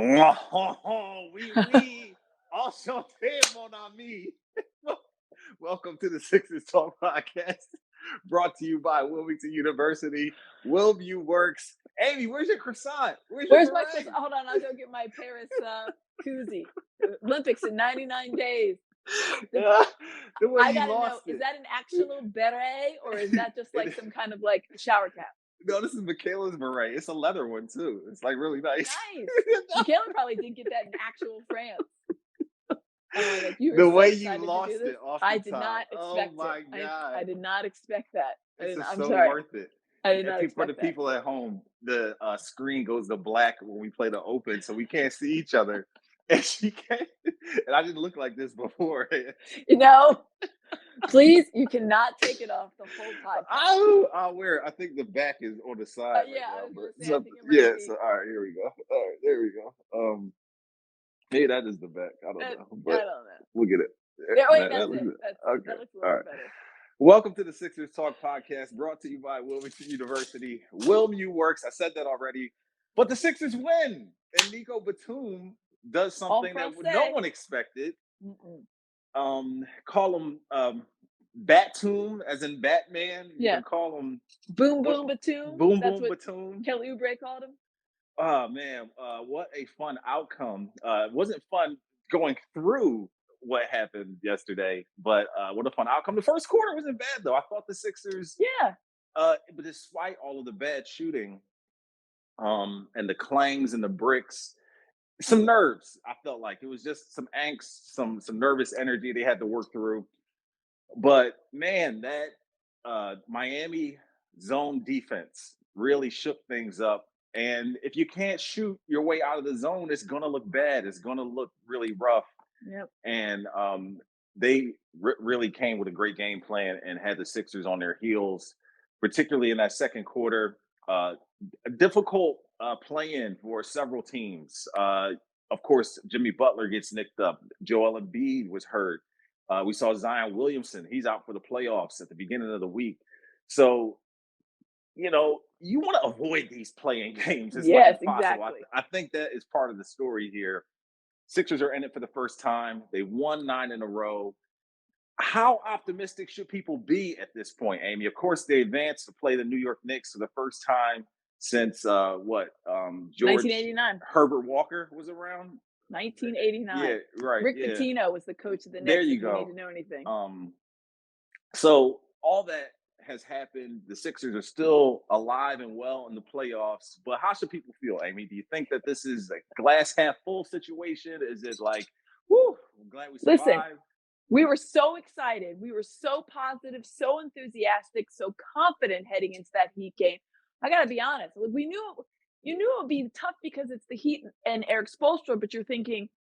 Oh, oui. Enchanté, mon ami. Welcome to the Sixers Talk podcast, brought to you by Wilmington University. Willview Works. Amy, where's your croissant? Where's your Where's my beret? hold on, I'll go get my Paris koozie. Olympics in 99 days. The way I you gotta know, lost is it. that an actual beret or is that just like It- some kind of like shower cap? no, this is Michaela's beret. It's a leather one too. It's like really nice. Nice. Michaela probably did get that in actual France. Oh my god, you were The so way you excited to do lost this. it off I the did top. not Oh expect my it. god. I did not expect that. This is I'm so sorry. worth it. I did And not for the expect that. people at home, the screen goes to black when we play the open, so we can't see each other. And she can't. And I didn't look like this before. You know, please, you cannot take it off the whole podcast. I'll wear it. I think the back is on the side Yeah, right I now. was But gonna say, I so, think it yeah, might be. so all right, here we go. All right, there we go. Maybe that is the back. I don't know, I but don't know. we'll get it. Yeah, wait, That that's looks it. good. That looks a All little right. better. Welcome to the Sixers Talk podcast, brought to you by Wilmington University. Wilmue Works. I said that already, but the Sixers win, and Nico Batum does something that no one expected. Mm-mm. Call him Batum, as in Batman. You Yeah. can call him Boom Boom Batum. Boom That's Boom what Batum. Kelly Oubre called him. Oh man, what a fun outcome! It wasn't fun going through what happened yesterday, but what a fun outcome. The first quarter wasn't bad though. I thought the Sixers, Yeah. but despite all of the bad shooting, and the clangs and the bricks, some nerves. I felt like it was just some angst, some nervous energy they had to work through. But man, that Miami zone defense really shook things up. And if you can't shoot your way out of the zone, it's going to look bad. It's going to look really rough. Yep. And they really came with a great game plan and had the Sixers on their heels, particularly in that second quarter. A difficult play-in for several teams. Of course, Jimmy Butler gets nicked up. Joel Embiid was hurt. We saw Zion Williamson. He's out for the playoffs at the beginning of the week. So, you want to avoid these playing games as much as Yes, possible. exactly. I think that is part of the story here. Sixers are in it for the first time. They won 9 in a row. How optimistic should people be at this point, Amy? Of course, they advanced to play the New York Knicks for the first time since George 1989. Herbert Walker was around. 1989. Yeah, right. Rick Yeah. Pitino was the coach of the Knicks. There you if go. You need to know anything. So all that has happened. The Sixers are still alive and well in the playoffs. But how should people feel, Amy? Do you think that this is a glass half full situation? Is it like, whoo, I'm glad we survived? Listen, we were so excited. We were so positive, so enthusiastic, so confident heading into that Heat game. I got to be honest. You knew it would be tough because it's the Heat and Eric Spoelstra, but you're thinking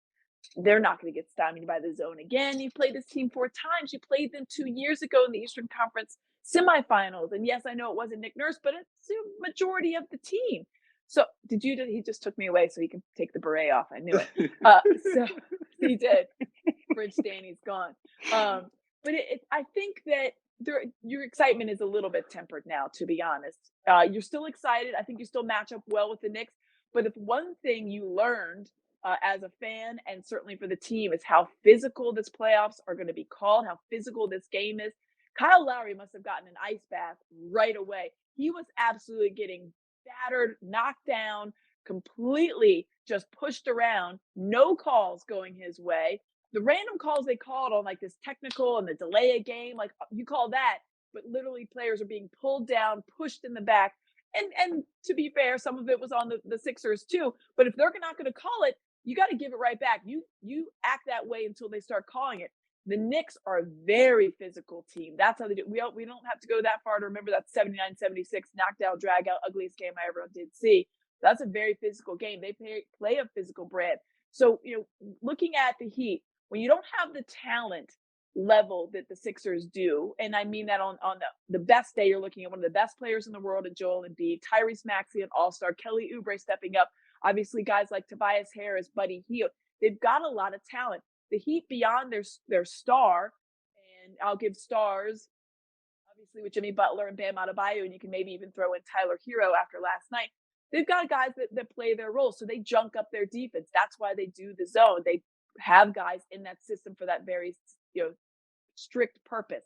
they're not going to get stymied by the zone again. You played this team 4 times. You played them 2 years ago in the Eastern Conference semifinals. And yes, I know it wasn't Nick Nurse, but it's the majority of the team. So he just took me away so he can take the beret off. I knew it. So he did. Bridge Danny's gone. But I think that your excitement is a little bit tempered now, to be honest. You're still excited. I think you still match up well with the Knicks. But if one thing you learned as a fan and certainly for the team is how physical this playoffs are going to be called, how physical this game is. Kyle Lowry must have gotten an ice bath right away. He was absolutely getting battered, knocked down, completely just pushed around, no calls going his way. The random calls they called on like this technical and the delay of game, like you call that, but literally players are being pulled down, pushed in the back. And to be fair, some of it was on the Sixers too. But if they're not going to call it, you got to give it right back. You act that way until they start calling it. The Knicks are a very physical team. That's how they do. We don't have to go that far to remember that 79-76 knockdown, drag out, ugliest game I ever did see. That's a very physical game. They play a physical brand. So, looking at the Heat, when you don't have the talent level that the Sixers do, and I mean that on the best day, you're looking at one of the best players in the world in Joel Embiid, Tyrese Maxey, an all-star, Kelly Oubre stepping up, obviously guys like Tobias Harris, Buddy Hield. They've got a lot of talent. The Heat, beyond their star, and I'll give stars, obviously with Jimmy Butler and Bam Adebayo, and you can maybe even throw in Tyler Hero after last night. they've got guys that play their role. So they junk up their defense. That's why they do the zone. They have guys in that system for that very, strict purpose.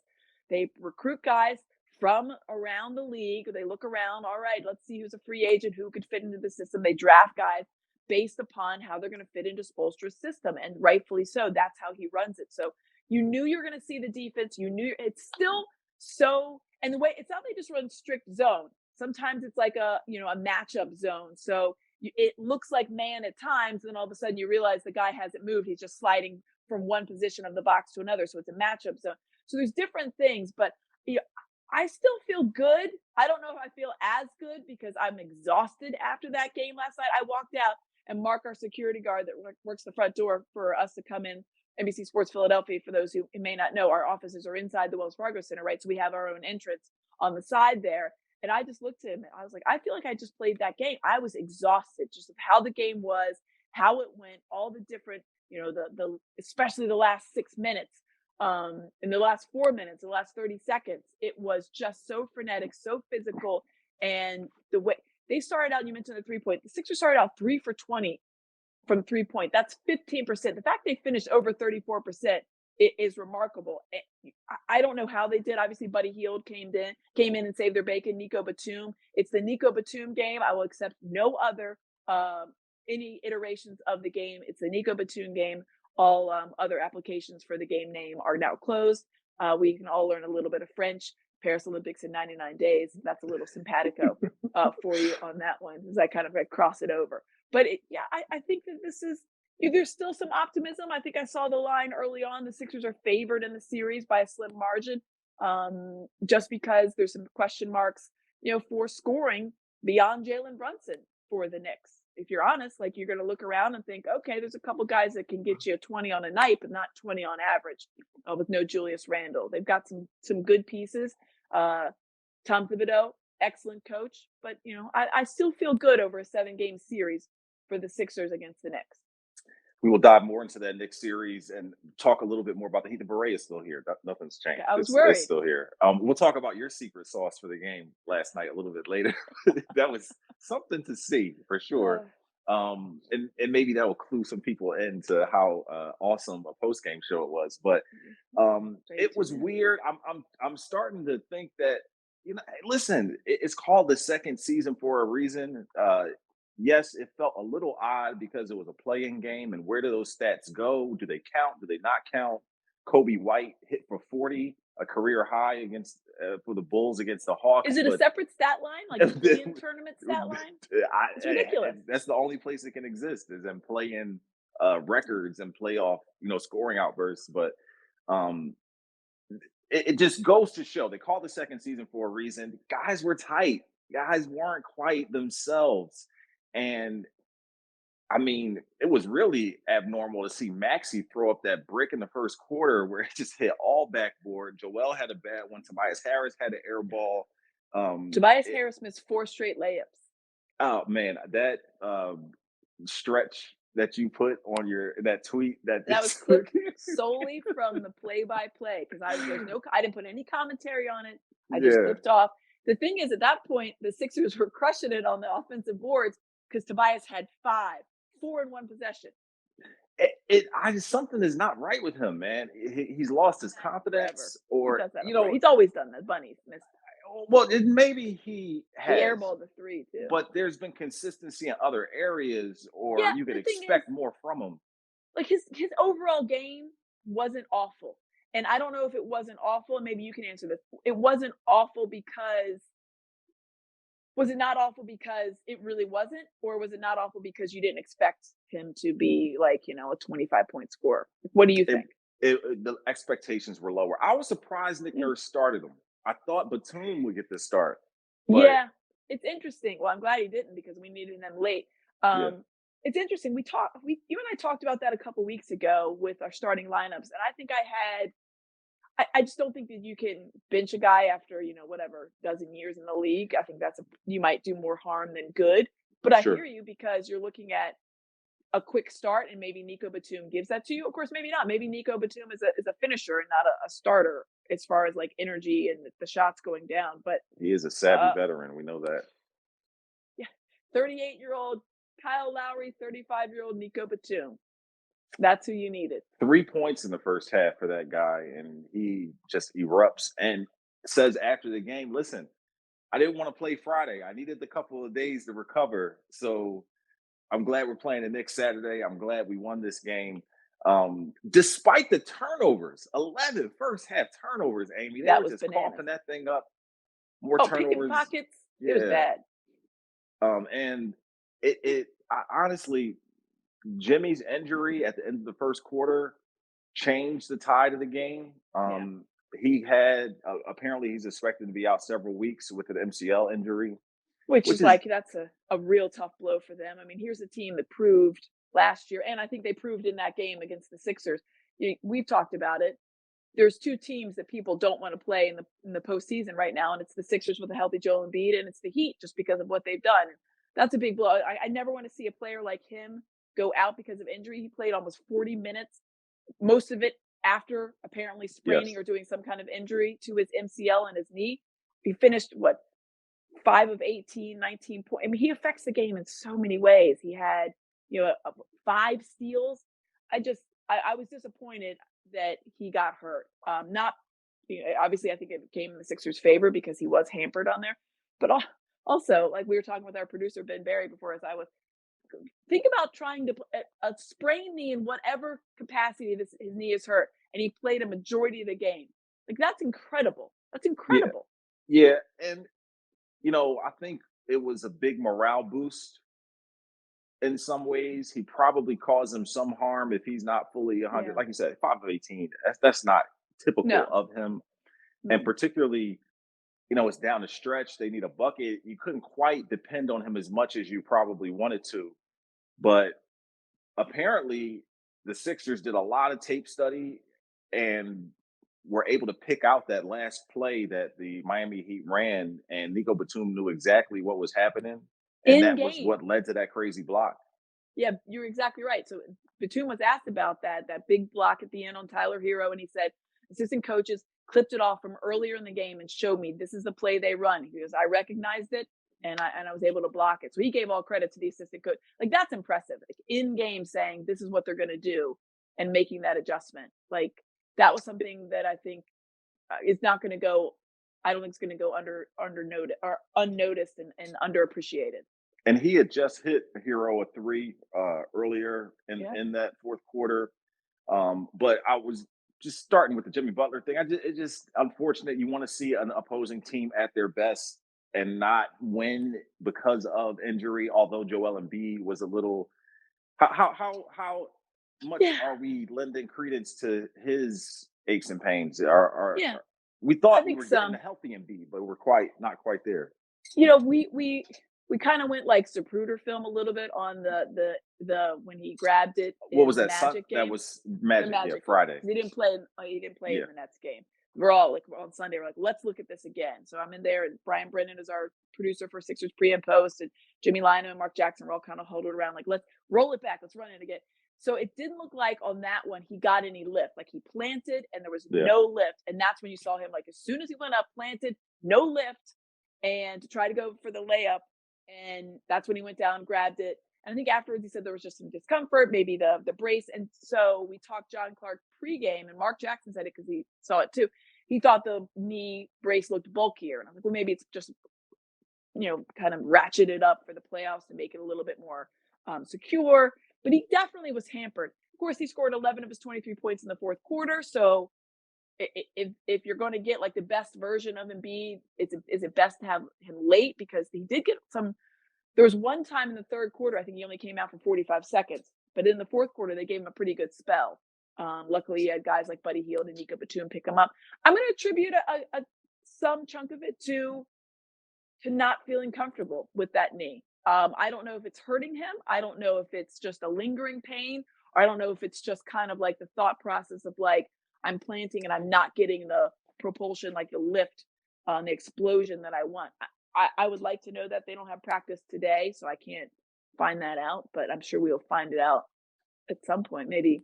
They recruit guys from around the league. They look around, all right, let's see who's a free agent, who could fit into the system. They draft guys based upon how they're going to fit into Spoelstra's system. And rightfully so. That's how he runs it. So you knew you were going to see the defense. You knew it's still so, and the way it's not they just run strict zone. Sometimes it's like a matchup zone. So it looks like man at times. And then all of a sudden you realize the guy hasn't moved. He's just sliding from one position of the box to another. So it's a matchup zone. So there's different things, but I still feel good. I don't know if I feel as good because I'm exhausted after that game last night. I walked out and Mark, our security guard that works the front door for us to come in, NBC Sports Philadelphia, for those who may not know, our offices are inside the Wells Fargo Center, right? So we have our own entrance on the side there. And I just looked at him and I was like, I feel like I just played that game. I was exhausted just of how the game was, how it went, all the different, the especially the last 6 minutes, in the last 4 minutes, the last 30 seconds, it was just so frenetic, so physical. And the way they started out, you mentioned the 3-point, the Sixers started out 3 for 20 from 3-point. That's 15%. The fact they finished over 34% is remarkable. I don't know how they did. Obviously, Buddy Hield came in and saved their bacon. Nico Batum. It's the Nico Batum game. I will accept no other any iterations of the game. It's the Nico Batum game. All other applications for the game name are now closed. We can all learn a little bit of French. Paris Olympics in 99 days. That's a little simpatico for you on that one, as I kind of cross it over. But I think that this is, there's still some optimism. I think I saw the line early on. The Sixers are favored in the series by a slim margin, just because there's some question marks, for scoring beyond Jalen Brunson for the Knicks. If you're honest, like you're going to look around and think, okay, there's a couple guys that can get you 20 on a night, but not 20 on average, with no Julius Randle. They've got some good pieces. Tom Thibodeau, excellent coach, but I still feel good over a 7-game series for the Sixers against the Knicks. We will dive more into that Knicks series and talk a little bit more about the Heat. The beret is still here. Nothing's changed. I was worried. It's still here. We'll talk about your secret sauce for the game last night a little bit later. That was something to see for sure. And maybe that will clue some people into how awesome a post game show it was. But it was weird. I'm starting to think that listen, it's called the second season for a reason. Yes, it felt a little odd because it was a playing game, and where do those stats go? Do they count? Do they not count? Kobe White hit for 40, a career high against for the Bulls against the Hawks. Is it a separate stat line, like a play-in tournament stat line? It's ridiculous. That's the only place it can exist is in play-in records and playoff, scoring outbursts. But it just goes to show they call the second season for a reason. Guys were tight. Guys weren't quite themselves. And I mean, it was really abnormal to see Maxey throw up that brick in the first quarter where it just hit all backboard. Joel had a bad one. Tobias Harris had an air ball. Tobias Harris missed 4 straight layups. Oh man, that stretch that you put on that tweet that was clipped solely from the play-by-play because I didn't put any commentary on it. I just flipped off. The thing is, at that point, the Sixers were crushing it on the offensive boards because Tobias had 4 in one possession. Something is not right with him, man. He's lost his confidence, or he's always done that. Bunny's missed. Well, maybe he has. He airballed the 3 too. But there's been consistency in other areas, or you could expect more from him. Like his overall game wasn't awful, and I don't know if it wasn't awful. And maybe you can answer this. It wasn't awful because. Was it not awful because it really wasn't, or was it not awful because you didn't expect him to be like, a 25-point scorer? What do you think? The expectations were lower. I was surprised Nick Nurse started him. I thought Batum would get the start. Yeah, it's interesting. Well, I'm glad he didn't because we needed them late. It's interesting. You and I talked about that a couple weeks ago with our starting lineups, and I think I just don't think that you can bench a guy after, whatever dozen years in the league. I think you might do more harm than good. But I hear you because you're looking at a quick start and maybe Nico Batum gives that to you. Of course, maybe not. Maybe Nico Batum is a finisher and not a starter as far as like energy and the shots going down. But he is a savvy veteran. We know that. Yeah. 38-year-old Kyle Lowry, 35-year-old Nico Batum. That's who you needed. 3 points in the first half for that guy, and he just erupts and says after the game, "Listen, I didn't want to play Friday. I needed the couple of days to recover. So I'm glad we're playing the Knicks Saturday. I'm glad we won this game." Despite the turnovers, 11 first half turnovers, Amy, they That were was just bananas. coughing that thing up. More Oh, picking turnovers. pockets. It was Yeah. bad. And honestly, Jimmy's injury at the end of the first quarter changed the tide of the game. Yeah. He had apparently he's expected to be out several weeks with an MCL injury, Which which is is like, that's a real tough blow for them. I mean, here's a team that proved last year, and I think they proved in that game against the Sixers. We've talked about it. There's two teams that people don't want to play in the postseason right now, and it's the Sixers with a healthy Joel Embiid, and it's the Heat just because of what they've done. That's a big blow. I never want to see a player like him go out because of injury. He played almost 40 minutes, most of it after apparently spraining yes. or doing some kind of injury to his MCL and his knee. He finished 5 of 18, 19 points. I mean, he affects the game in so many ways. He had, 5 steals. I was disappointed that he got hurt. Not, obviously, I think it came in the Sixers' favor because he was hampered on there. But also, like we were talking with our producer Ben Barry before, as I was think about trying to a sprained knee in whatever capacity his knee is hurt, and he played a majority of the game. Like that's incredible. That's Yeah. incredible. Yeah. And I think it was a big morale boost in some ways. He probably caused him some harm if he's not fully 100. Yeah. Like you said, 5 of 18. That's not typical No. of him. And Mm. particularly, it's down the stretch. They need a bucket. You couldn't quite depend on him as much as you probably wanted to. But apparently, the Sixers did a lot of tape study and were able to pick out that last play that the Miami Heat ran, and Nico Batum knew exactly what was happening, and In that was game. what led to that crazy block. Yeah, you're exactly right. So Batum was asked about that big block at the end on Tyler Hero, and he said assistant coaches clipped it off from earlier in the game and showed me this is the play they run. He goes, I recognized it and I was able to block it. So he gave all credit to the assistant coach. Like that's impressive. Like in game saying this is what they're going to do and making that adjustment. Like that was something that I think is not going to go. I don't think it's going to go under or unnoticed and underappreciated. And he had just hit Hero a three earlier Yeah. in that fourth quarter. But I was just starting with the Jimmy Butler thing. It's just unfortunate. You want to see an opposing team at their best and not win because of injury. Although Joel Embiid was a little, how much Yeah. are we lending credence to his aches and pains? Yeah. We I thought we think were getting some. a healthy Embiid, but we're not quite there. We kind of went like Zapruder film a little bit on the when he grabbed it What in was the that? Magic That game. was The Magic. Yeah, Magic game. Friday. He didn't play. He didn't play Yeah. in the Nets game. We're all like on Sunday. We're like, let's look at this again. So I'm in there, and Brian Brennan is our producer for Sixers pre and post, and Jimmy Lino and Mark Jackson were all kind of huddled around, like, let's roll it back, let's run it again. So it didn't look like on that one he got any lift. Like he planted, and there was Yeah. no lift, and that's when you saw him. Like as soon as he went up, planted, no lift, and to try to go for the layup, and that's when he went down, grabbed it. And I think afterwards he said there was just some discomfort, maybe the brace. And so we talked John Clark pregame, and Mark Jackson said it because he saw it too. He thought the knee brace looked bulkier, and I was like, well, maybe it's just kind of ratcheted up for the playoffs to make it a little bit more secure. But he definitely was hampered. Of course, he scored 11 of his 23 points in the fourth quarter. So if you're going to get like the best version of Embiid, is it best to have him late because he did get some. There was one time in the third quarter, I think he only came out for 45 seconds, but in the fourth quarter they gave him a pretty good spell. Luckily, he had guys like Buddy Hield and Nico Batum pick him up. I'm going to attribute some chunk of it to not feeling comfortable with that knee. I don't know if it's hurting him. I don't know if it's just a lingering pain, or I don't know if it's just kind of like the thought process of like, I'm planting and I'm not getting the propulsion, like the lift, the explosion that I want. I would like to know that. They don't have practice today, so I can't find that out, but I'm sure we'll find it out at some point, maybe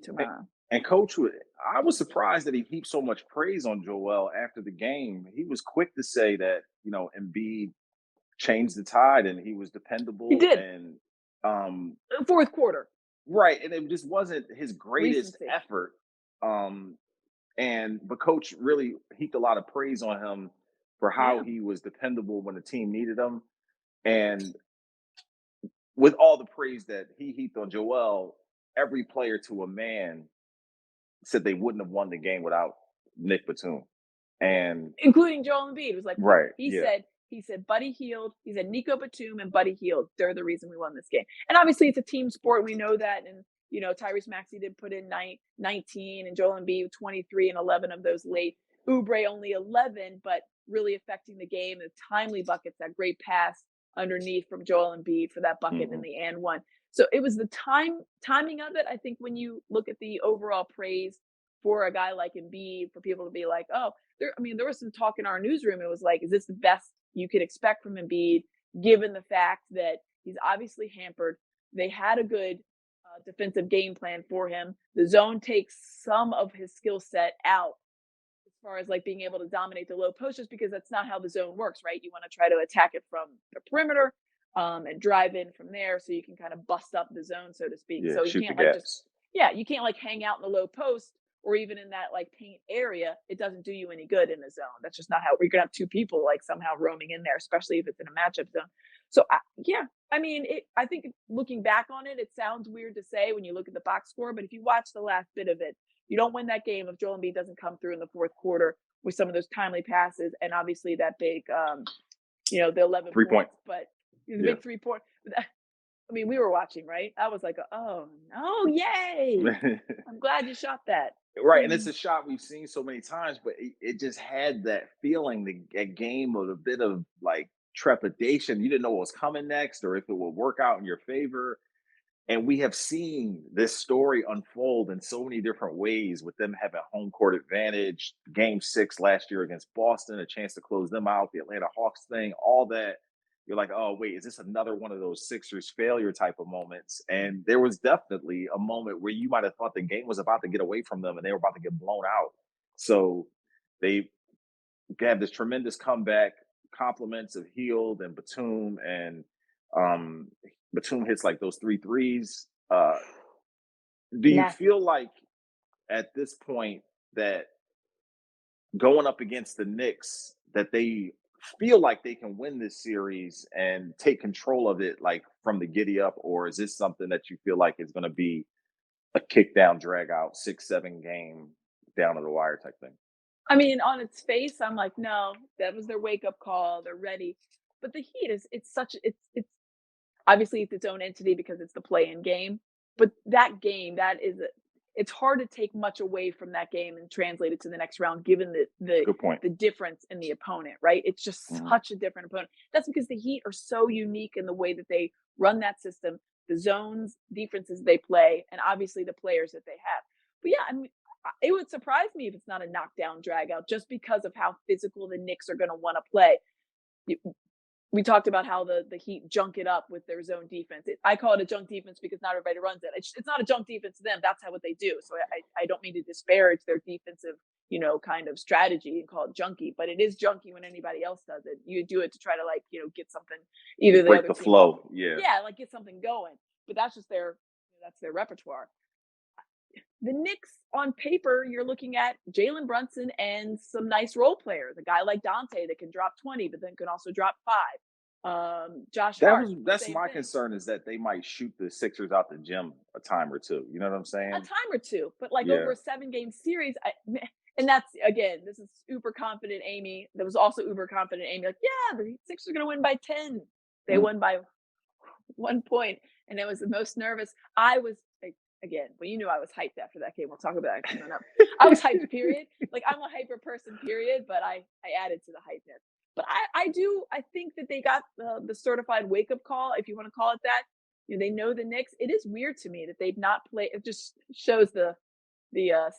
tomorrow. And Coach, I was surprised that he heaped so much praise on Joel after the game. He was quick to say that Embiid changed the tide, and he was He dependable. did. And Fourth quarter right, and it just wasn't his greatest recency. effort. Um, but coach really heaped a lot of praise on him for how Yeah. he was dependable when the team needed him. And with all the praise that he heaped on Joel, every player to a man said they wouldn't have won the game without Nick Batum. And Including Joel Embiid. It was like right, he yeah, said he said Buddy Hield, he said Nico Batum and Buddy Hield. They're the reason we won this game. And obviously it's a team sport. We know that. And Tyrese Maxey did put in 19 and Joel Embiid 23 and 11 of those late. Oubre only 11, but really affecting the game. The timely buckets, that great pass underneath from Joel Embiid for that bucket in hmm the and one. So it was the timing of it. I think when you look at the overall praise for a guy like Embiid, for people to be like, oh, there was some talk in our newsroom. It was like, is this the best you could expect from Embiid, given the fact that he's obviously hampered? They had a good defensive game plan for him. The zone takes some of his skill set out as far as like being able to dominate the low post, just because that's not how the zone works, right? You want to try to attack it from the perimeter and drive in from there so you can kind of bust up the zone, so to speak. yeah, So you shoot the can't like just, gaps. yeah, you can't like hang out in the low post or even in that like paint area. It doesn't do you any good in a zone. That's just not how we're gonna have two people like somehow roaming in there, especially if it's in a matchup zone. So yeah, I mean, I think looking back on it, it sounds weird to say when you look at the box score, but if you watch the last bit of it, you don't win that game if Joel Embiid doesn't come through in the fourth quarter with some of those timely passes and obviously that big, the 11 3 point. points, but the Yeah. big 3 point. I mean, we were watching, right? I was like, oh no, yay! I'm glad you shot that. Right, and it's Mm, a shot we've seen so many times, but it just had that feeling, a game of a bit of like trepidation. You didn't know what was coming next or if it would work out in your favor. And we have seen this story unfold in so many different ways with them having home court advantage. Game 6 last year against Boston, a chance to close them out, the Atlanta Hawks thing, all that. You're like, oh, wait, is this another one of those Sixers failure type of moments? And there was definitely a moment where you might have thought the game was about to get away from them and they were about to get blown out. So they have this tremendous comeback, compliments of Heald and Batum, and um, Batum hits like those three threes. Do you nasty. feel like at this point that going up against the Knicks that they feel like they can win this series and take control of it like from the giddy up, or is this something that you feel like is going to be a kick down, drag out, 6-7 game down to the wire type thing? I mean, on its face, I'm like, no, that was their wake up call. They're ready. But the Heat is it's obviously it's its own entity because it's the play in game. But that game, it's hard to take much away from that game and translate it to the next round, given Good point. the difference in the opponent, right? It's just Mhm. such a different opponent. That's because the Heat are so unique in the way that they run that system, the zones, defenses they play, and obviously the players that they have. But yeah, I mean, it would surprise me if it's not a knockdown drag out just because of how physical the Knicks are going to want to play. We talked about how the Heat junk it up with their zone defense. I call it a junk defense because not everybody runs it. It's not a junk defense to them. That's how what they do. So I don't mean to disparage their defensive, kind of strategy and call it junky, but it is junky when anybody else does it. You do it to try to like, get something either the Break other the team off. flow. Yeah. Yeah, like get something going. But that's just that's their repertoire. The Knicks on paper, you're looking at Jalen Brunson and some nice role players. A guy like Dante that can drop 20, but then can also drop 5. Josh Hart, That's same my thing. concern is that they might shoot the Sixers out the gym a time or two. You know what I'm A saying? time or two, but like over Yeah. a 7-game series, and that's again, this is uber confident Amy. That was also uber confident Amy. Like, yeah, the Sixers are gonna win by 10. They Mm. won by 1 point, and it was the most nervous. I was like, again, well, you knew I was hyped after that game. We'll talk about that coming up. I was hyped, period. Like I'm a hyper person, period. But I added to the hypeness. But I think that they got the certified wake up call, if you want to call it that. They know the Knicks. It is weird to me that they've not played. It just shows the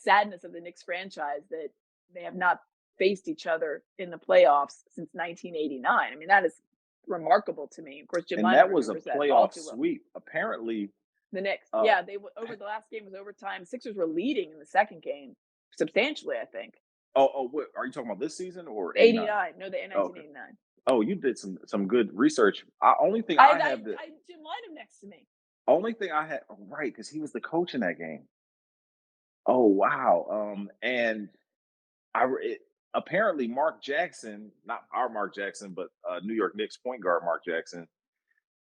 sadness of the Knicks franchise that they have not faced each other in the playoffs since 1989. I mean, that is remarkable to me. Of course, Jim And Lyman that was a remembers that all playoff too well. sweep. Apparently, The Knicks, uh, yeah, over the last game was overtime. Sixers were leading in the second game substantially, I think. what are you talking about this season or '89? 89, no, the Okay. 1989. Oh, you did some good research. Only thing I I I have the I Jim Lynam next to me. only thing I had right because he was the coach in that game. Oh wow. And apparently Mark Jackson, not our Mark Jackson, but New York Knicks point guard Mark Jackson.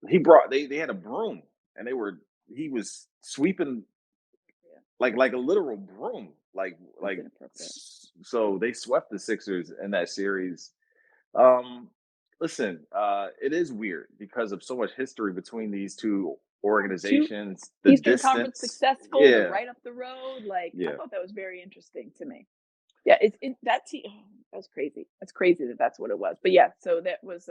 They had a broom and he was sweeping Yeah, like a literal broom. that's inappropriate. So they swept the Sixers in that series. Um, Listen, it is weird because of so much history between these two Yeah, 2 organizations. The Eastern Conference distance, successful, they're yeah, right up the road, like, I yeah, thought that was very interesting to me. Yeah, that team that's crazy. That's crazy that that's what it was. But yeah, so that was,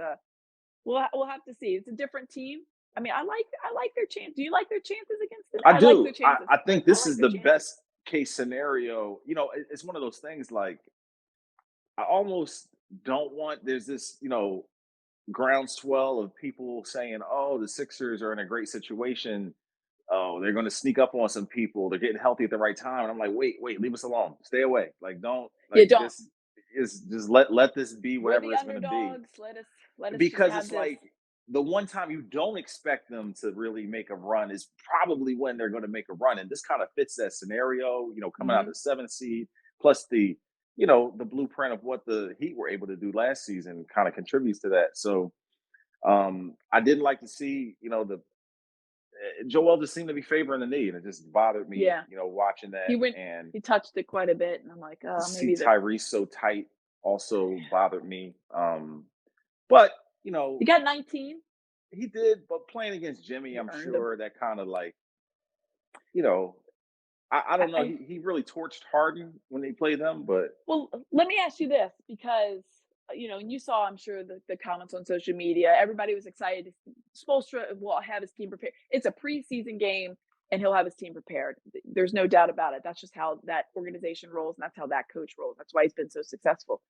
we'll have to see. It's a different team. I mean, I like their chance. Do you like their chances against the I I like their do. chances. I think I this like is their the chances. best case scenario. It's one of those things like I almost don't want. There's this, groundswell of people saying, "Oh, the Sixers are in a great situation. Oh, they're going to sneak up on some people. They're getting healthy at the right time." And I'm like, wait, leave us alone. Stay away. Like, don't Yeah, like don't. this is just let this be We're whatever the it's going to be underdogs. Let us just because have it's this. like the one time you don't expect them to really make a run is probably when they're going to make a run, and this kind of fits that scenario. Coming out Mhm. the seventh seed plus the blueprint of what the Heat were able to do last season kind of contributes to that. So I didn't like to see, the Joel just seemed to be favoring the knee, and it just bothered me, Yeah. watching He that. went And he touched it quite a bit, and I'm like, to "Oh, see maybe they're." Tyrese so tight also bothered me. But He got 19. he did, but playing against Jimmy, He I'm earned them. sure that kind of like, you know, I don't know. I He really torched Harden when they played them, but Well, let me ask you this because, and you saw, I'm sure, the comments on social media. Everybody was excited. Spoelstra will have his team prepared. It's a preseason game, and he'll have his team prepared. There's no doubt about it. That's just how that organization rolls, and that's how that coach rolls. That's why he's been so successful.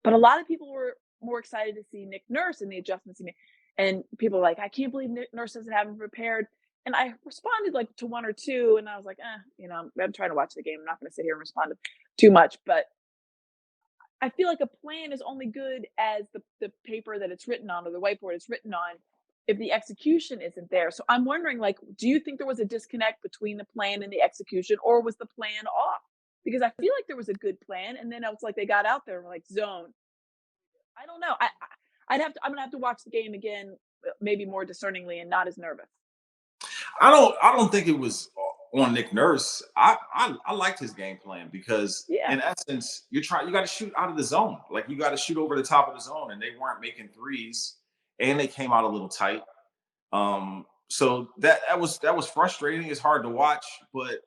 But a lot of people were more excited to see Nick Nurse and the adjustments he made. And people were like, I can't believe Nick Nurse doesn't have him prepared. And I responded like to one or two, and I was like, I'm trying to watch the game. I'm not going to sit here and respond to too much. But I feel like a plan is only good as the paper that it's written on or the whiteboard it's written on if the execution isn't there. So I'm wondering, like, do you think there was a disconnect between the plan and the execution, or was the plan off? Because I feel like there was a good plan, and then it's like they got out there and were like zone. I don't know. I'm gonna have to watch the game again, maybe more discerningly and not as nervous. I don't think it was on Nick Nurse. I liked his game plan because Yeah. in essence, you got to shoot out of the zone. Like you got to shoot over the top of the zone, and they weren't making threes, and they came out a little tight. So that was frustrating. It's hard to watch, but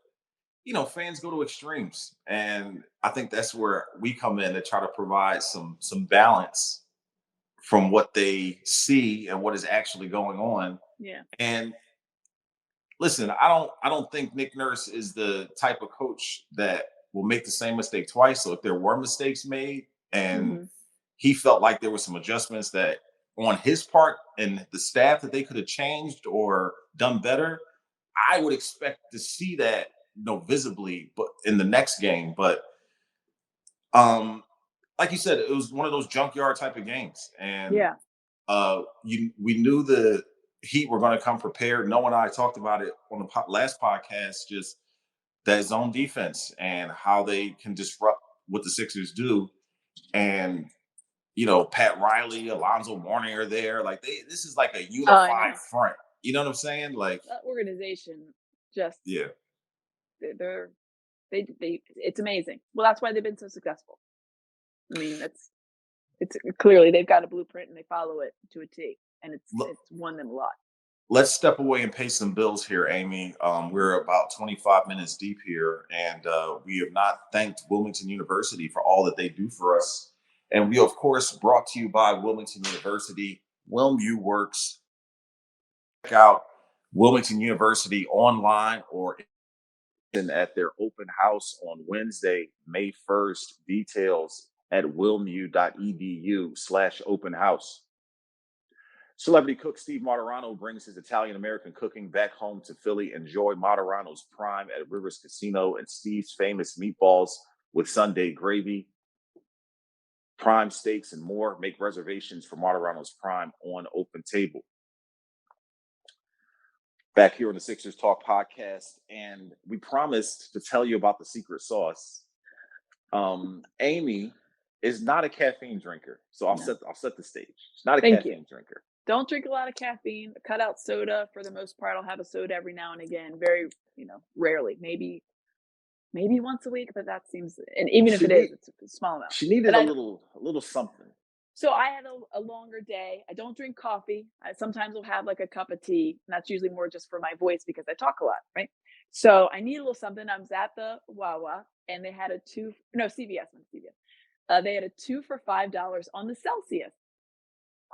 fans go to extremes, and I think that's where we come in to try to provide some balance from what they see and what is actually going on. Yeah. And listen, I don't think Nick Nurse is the type of coach that will make the same mistake twice. So if there were mistakes made and Hmm. he felt like there were some adjustments that on his part and the staff that they could have changed or done better, I would expect to see that visibly but in the next game. But um like you said, it was one of those junkyard type of games. And Yeah. we knew the Heat were going to come prepared. Noah and I talked about it on the last podcast, just that zone defense and how they can disrupt what the Sixers do. And Pat Riley, Alonzo Mourning are there. Like this is like a Oh, I unified know. front. You know what I'm saying? Like, That organization just yeah. they're they it's amazing. Well, that's why they've been so successful. I mean, it's clearly they've got a blueprint and they follow it to a T, and it's won them a lot. Let's step away and pay some bills here, Amy. We're about 25 minutes deep here, and we have not thanked Wilmington University for all that they do for us. And we, of course, brought to you by Wilmington University. WilmU works. Check out Wilmington University online or at their open house on Wednesday, May 1st. Details at wilmu.edu/open house. Celebrity cook Steve Martirano brings his Italian American cooking back home to Philly. Enjoy Martirano's prime at Rivers Casino and Steve's famous meatballs with Sunday gravy. prime steaks, and more. Make reservations for Martirano's Prime on Open Table. Back here on the Sixers Talk podcast, and we promised to tell you about the secret sauce. Amy is not a caffeine drinker, so I'll set the stage. She's not a caffeine drinker. Don't drink a lot of caffeine. Cut out soda for the most part. I'll have a soda every now and again. Very, rarely. Maybe once a week, but that seems, and even if it is, it's a small amount. She needed a little something. So I had a longer day. I don't drink coffee. I sometimes will have like a cup of tea, and that's usually more just for my voice because I talk a lot, right? So I need a little something. I was at the Wawa, and they had CVS. They had a 2 for $5 on the Celsius.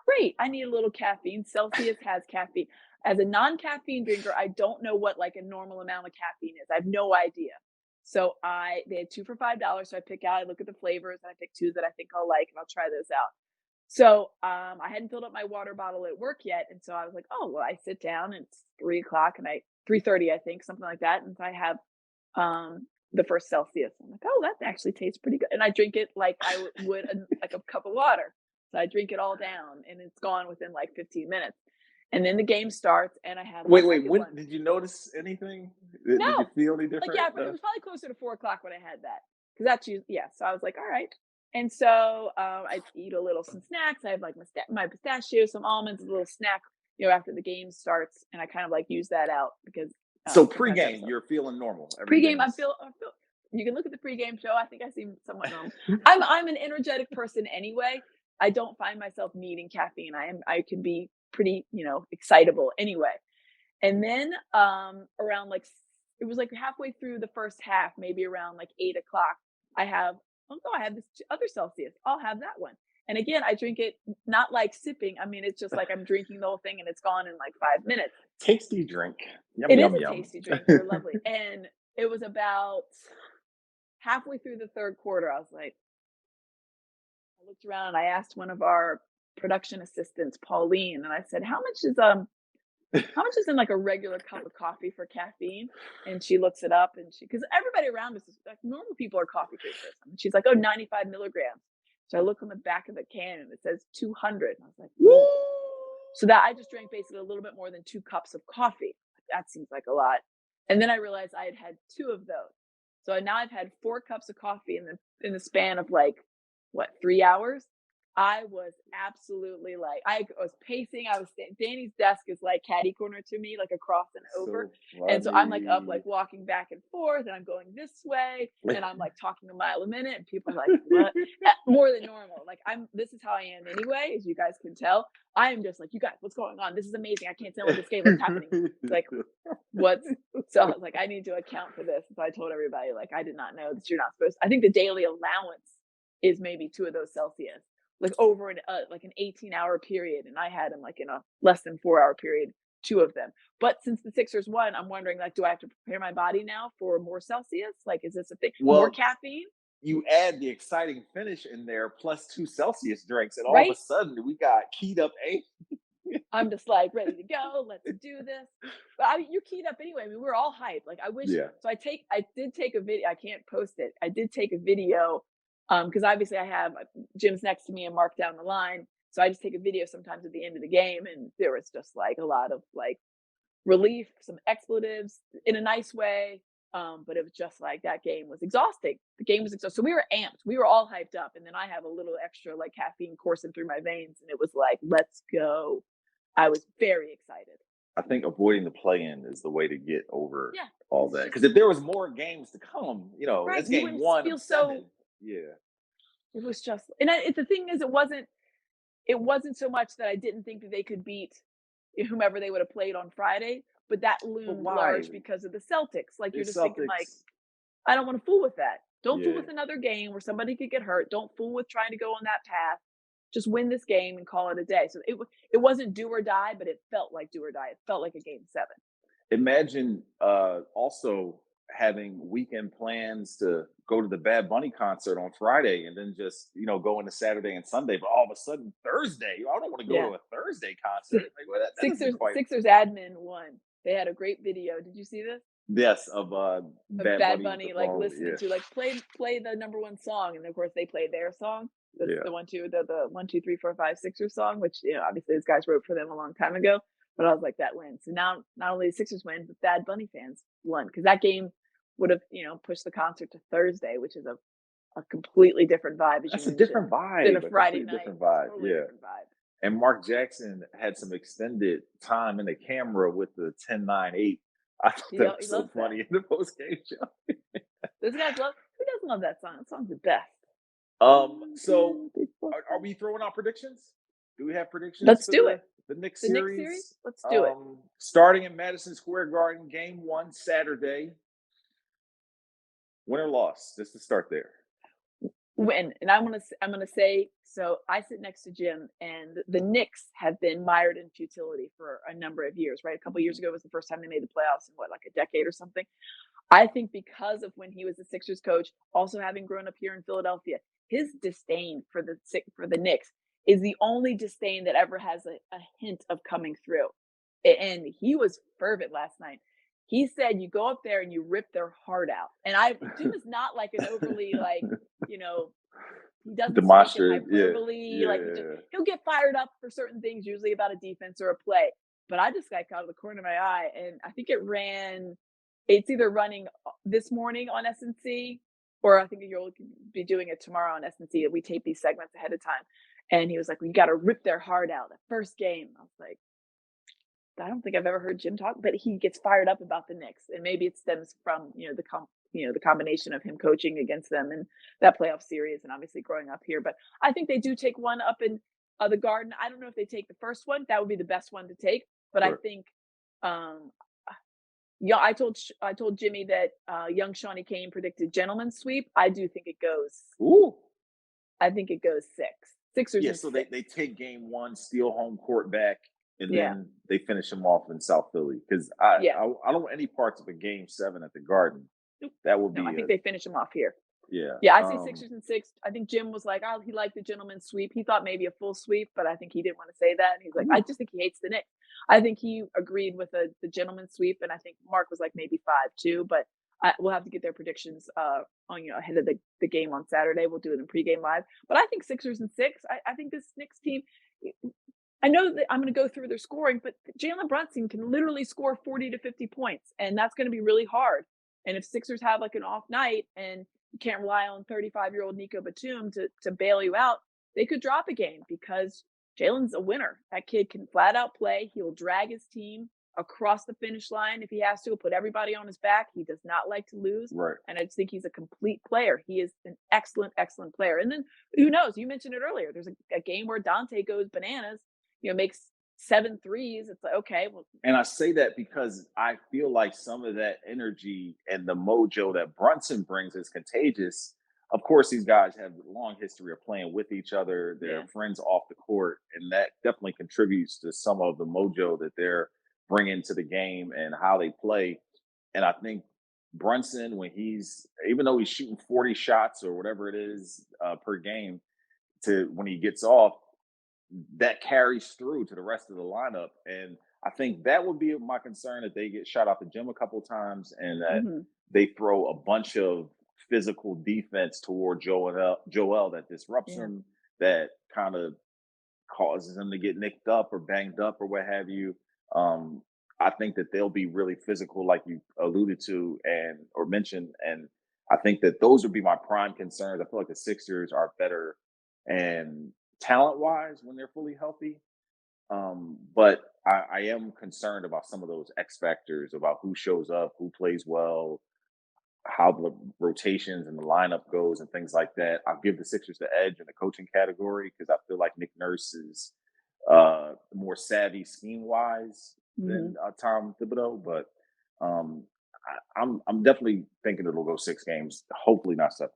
Great. I need a little caffeine. Celsius has caffeine. As a non-caffeine drinker, I don't know what like a normal amount of caffeine is. I have no idea. So they had 2 for $5. So I look at the flavors, and I pick 2 that I think I'll like, and I'll try those out. So I hadn't filled up my water bottle at work yet. And so I was like, oh, well, I sit down and it's 3:00 and 3:30, I think, something like that. And so I have the first Celsius. I'm like, oh, that actually tastes pretty good. And I drink it like I would like a cup of water. So I drink it all down, and it's gone within like 15 minutes. And then the game starts, and I have Wait, when did you notice anything? No. Did you feel any different? It was probably closer to 4:00 when I had that, because that's usually, so I was like, all right. And so I eat some snacks. I have like my pistachio, some almonds, a little snack, after the game starts, and I kind of like use that out because. So pregame, you're feeling normal. Pregame, I feel. You can look at the pregame show. I think I seem somewhat normal. I'm an energetic person anyway. I don't find myself needing caffeine. I can be pretty, excitable anyway. And then around it was like halfway through the first half, maybe around like 8:00, I have this other Celsius. I'll have that one. And again, I drink it not like sipping. I mean, it's just like I'm drinking the whole thing, and it's gone in like 5 minutes. Tasty drink. Yum, it yum, is a yum. tasty drink. They're lovely. And it was about halfway through the third quarter. I was like, I looked around and I asked one of our production assistants, Pauline, and I said, how much is in like a regular cup of coffee for caffeine? And she looks it up, and because everybody around us is like, normal people are coffee drinkers. And she's like, 95 milligrams. So I look on the back of the can, and it says 200. And I was like, whoa. So that I just drank basically a little bit more than 2 cups of coffee. That seems like a lot. And then I realized I had 2 of those. So now I've had 4 cups of coffee in the span of 3 hours. I was absolutely I was pacing. Danny's desk is like catty corner to me, like across and over. And so I'm up, walking back and forth, and I'm going this way, and I'm talking a mile a minute, and people are like, what? More than normal. This is how I am anyway, as you guys can tell. I am just like, you guys, what's going on? This is amazing. I can't tell what this game is happening. It's what's, so I was like, I need to account for this. So I told everybody, I did not know that you're not supposed to. I think the daily allowance is maybe 2 of those Celsius. Over an 18-hour period, and I had them in a less than 4-hour period, 2 of them. But since the Sixers won, I'm wondering do I have to prepare my body now for more Celsius? Is this a thing? More caffeine? You add the exciting finish in there plus 2 Celsius drinks, and all of a sudden we got keyed up. I'm just ready to go. Let's do this. But you're keyed up anyway. I mean, we're all hyped. I wish. Yeah. So I did take a video. I can't post it. I did take a video. Because obviously I have Jim's next to me and Mark down the line. So I just take a video sometimes at the end of the game, and there was just a lot of relief, some expletives in a nice way. But it was just that game was exhausting. The game was exhausting. So we were amped. We were all hyped up. And then I have a little extra caffeine coursing through my veins. And it was let's go. I was very excited. I think avoiding the play-in is the way to get over all that. Because if there was more games to come, that's game 1 of 7. Yeah, it was just, and the thing is, it wasn't so much that I didn't think that they could beat whomever they would have played on Friday, but that loomed large because of the Celtics. You're just thinking, I don't want to fool with that. Don't fool with another game where somebody could get hurt. Don't fool with trying to go on that path. Just win this game and call it a day. So it wasn't do or die, but it felt like do or die. It felt like a game 7. Imagine also having weekend plans to go to the Bad Bunny concert on Friday, and then just go into Saturday and Sunday, but all of a sudden Thursday, I don't want to go to a Thursday concert. Sixers admin won. They had a great video. Did you see this? Yes, of Bad Bunny listening to play the number 1 song, and of course they played their song. Yeah. The 1, 2, 3, 4, 5, Sixers song, which obviously those guys wrote for them a long time ago. But I was like, that wins. So now not only the Sixers win, but Bad Bunny fans won because that game would have pushed the concert to Thursday, which is a completely different vibe. That's a different vibe. Than a Friday completely night. Different vibe. Totally yeah. different vibe. And Mark Jackson had some extended time in the camera with the 10-9-8. I thought that was so funny in the post game show. Those guys love. Who doesn't love that song? That song's the best. So are we throwing out predictions? Do we have predictions? Let's do it. The Knicks The series. Knicks series. Let's do it. Starting in Madison Square Garden, Game 1 Saturday. Win or loss? Just to start there. Win, and I'm gonna say so. I sit next to Jim, and the Knicks have been mired in futility for a number of years. Right, a couple of years ago was the first time they made the playoffs in like a decade or something. I think because of when he was the Sixers coach, also having grown up here in Philadelphia, his disdain for the Knicks is the only disdain that ever has a hint of coming through. And he was fervent last night. He said you go up there and you rip their heart out. And Jim is not like an overly he doesn't demonstrate hyperbole. Yeah. He'll get fired up for certain things, usually about a defense or a play. But I just got caught out of the corner of my eye, and I think it's either running this morning on SNC, or I think you'll be doing it tomorrow on SNC. We tape these segments ahead of time. And he was like, well, you got to rip their heart out the first game. I was like, I don't think I've ever heard Jim talk, but he gets fired up about the Knicks, and maybe it stems from the combination of him coaching against them in that playoff series, and obviously growing up here. But I think they do take one up in the Garden. I don't know if they take the first one; that would be the best one to take. But sure. I think, I told Jimmy that young Shawnee Kane predicted gentleman's sweep. I do think it goes. Ooh. I think it goes 6. Sixers. Yeah, so they take Game 1, steal home court back. And then they finish them off in South Philly because I don't want any parts of a Game 7 at the Garden. That would be. I think they finish them off here. Yeah. Yeah, I say Sixers and 6. I think Jim was like, he liked the gentleman's sweep. He thought maybe a full sweep, but I think he didn't want to say that. And he's like, I just think he hates the Knicks. I think he agreed with the gentleman's sweep, and I think Mark was like maybe 5 too. But we'll have to get their predictions ahead of the game on Saturday. We'll do it in pregame live. But I think Sixers and 6. I think this Knicks team. I know that I'm going to go through their scoring, but Jalen Brunson can literally score 40 to 50 points, and that's going to be really hard. And if Sixers have like an off night and you can't rely on 35-year-old Nicolas Batum to bail you out, they could drop a game because Jalen's a winner. That kid can flat out play. He'll drag his team across the finish line if he has to. He'll put everybody on his back. He does not like to lose. Right. And I just think he's a complete player. He is an excellent, excellent player. And then who knows? You mentioned it earlier. There's a game where Dante goes bananas. Makes 7 threes. It's like, okay. Well, and I say that because I feel like some of that energy and the mojo that Brunson brings is contagious. Of course, these guys have a long history of playing with each other. They're friends off the court, and that definitely contributes to some of the mojo that they're bringing to the game and how they play. And I think Brunson, even though he's shooting 40 shots or whatever it is per game, when he gets off, that carries through to the rest of the lineup. And I think that would be my concern, that they get shot out the gym a couple of times and that they throw a bunch of physical defense toward Joel that disrupts him, that kind of causes him to get nicked up or banged up or what have you. I think that they'll be really physical, like you alluded to or mentioned. And I think that those would be my prime concerns. I feel like the Sixers are better and talent-wise when they're fully healthy. But I am concerned about some of those X factors, about who shows up, who plays well, how the rotations and the lineup goes and things like that. I'll give the Sixers the edge in the coaching category because I feel like Nick Nurse is more savvy scheme-wise than Tom Thibodeau. But I'm definitely thinking it'll go 6 games, hopefully not 7.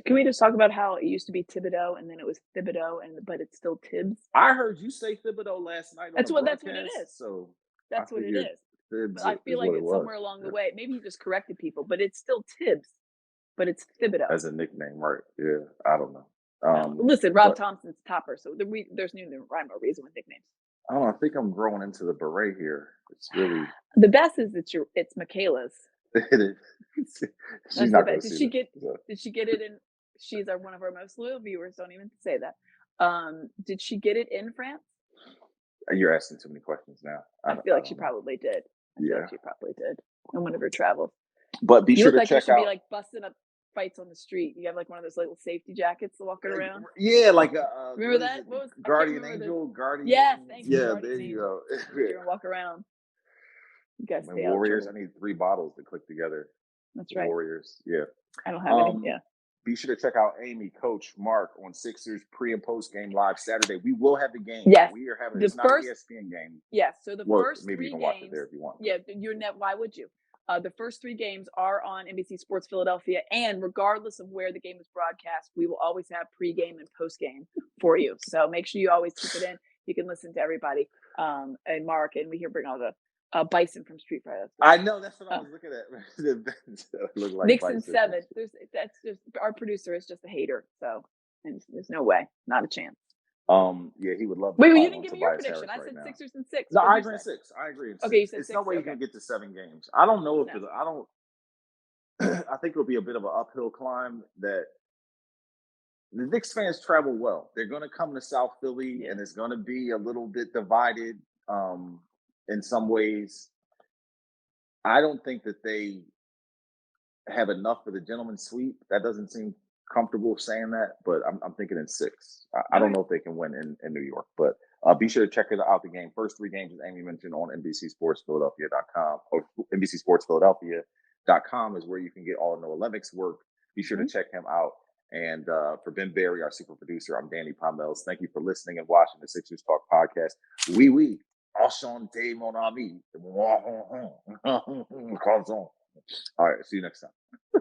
Can we just talk about how it used to be Thibodeau and then it was Thibodeau but it's still Tibbs? I heard you say Thibodeau last night. That's what it is. So that's what it is. But I feel like it's somewhere along the way. Maybe he just corrected people, but it's still Tibbs, but it's Thibodeau as a nickname, right? Yeah, I don't know. Listen, Rob Thompson's topper, so there's no rhyme or reason with nicknames. I think I'm growing into the beret here. It's really the best is it's Michaela's. It is. She's not going to see Did she get it in? she's one of our most loyal viewers. Don't even say that. Did she get it in France? You're asking too many questions now. I feel like she probably did. Yeah. She probably did on one of her travels. But be You sure look to like you check should be out. like busting up fights on the street. You have like one of those little safety jackets walking around. Yeah, like Remember that? What What was Guardian Angel? Guardian. Yes, thank you. Yeah, Guardian there you Angel. go. You're gonna walk around. You guys My stay out of Warriors. I trouble. need 3 bottles to click together. That's right. Warriors. Yeah. I don't have any. Yeah. Be sure to check out Amy, Coach, Mark on Sixers pre and post game live Saturday. We will have the game. Yes. We are having The it's not an first- ESPN game. Yes. So the Well, first maybe 3 you can games. watch it there if you want. Yeah, why would you? The first 3 games are on NBC Sports Philadelphia, and regardless of where the game is broadcast, we will always have pregame and postgame for you. So make sure you always keep it in. You can listen to everybody. And Mark, and we here bring all the bison from Street Fighter. I know, that's what I was looking at. Look like Knicks and bison. 7. That's just our producer is just a hater. So and there's no way, not a chance. Yeah, he would love. Wait, to you follow didn't give me Tobias your prediction. Harris I said right now. Sixers and 6. No, What'd I you agree in say? 6. I agree in 6. Okay, you said It's 6. no way Okay. you can get to 7 games. I don't know if No. I don't. I think it'll be a bit of an uphill climb. That the Knicks fans travel well. They're going to come to South Philly, Yeah. and it's going to be a little bit divided in some ways. I don't think that they have enough for the gentleman's sweep. That doesn't seem comfortable saying that, but I'm thinking in 6. I don't know if they can win in New York, but be sure to check out the game. First 3 games, as Amy mentioned, on NBC Sports Philadelphia.com or NBC Sports Philadelphia.com is where you can get all of Noah Levick's work. Be sure to check him out. And for Ben Berry, our super producer, I'm Danny Pommells. Thank you for listening and watching the Sixers Talk podcast. Oui. Enchanté, mon ami. All right, see you next time.